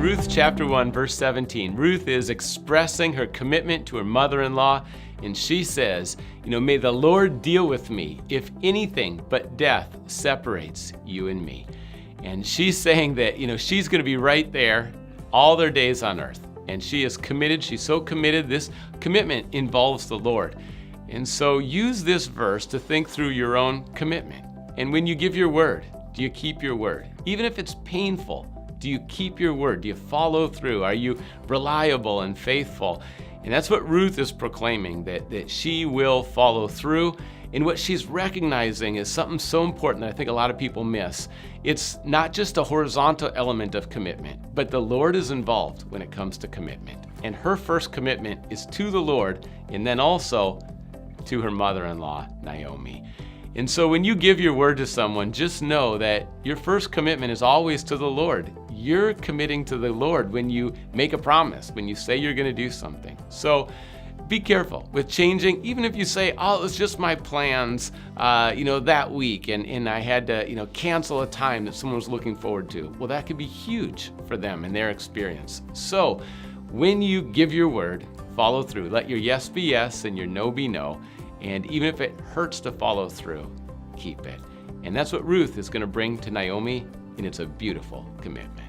Ruth chapter 1, verse 17. Ruth is expressing her commitment to her mother-in-law, and she says, may the Lord deal with me if anything but death separates you and me. And she's saying that, she's going to be right there all their days on earth. And she is committed. She's so committed. This commitment involves the Lord. And so use this verse to think through your own commitment. And when you give your word, do you keep your word? Even if it's painful, do you keep your word? Do you follow through? Are you reliable and faithful? And that's what Ruth is proclaiming, that she will follow through. And what she's recognizing is something so important that I think a lot of people miss. It's not just a horizontal element of commitment, but the Lord is involved when it comes to commitment. And her first commitment is to the Lord, and then also to her mother-in-law, Naomi. And so when you give your word to someone, just know that your first commitment is always to the Lord. You're committing to the Lord when you make a promise, when you say you're going to do something. So be careful with changing, even if you say, oh, it was just my plans, that week, and I had to, cancel a time that someone was looking forward to. Well, that could be huge for them and their experience. So when you give your word, follow through. Let your yes be yes and your no be no. And even if it hurts to follow through, keep it. And that's what Ruth is going to bring to Naomi, and it's a beautiful commitment.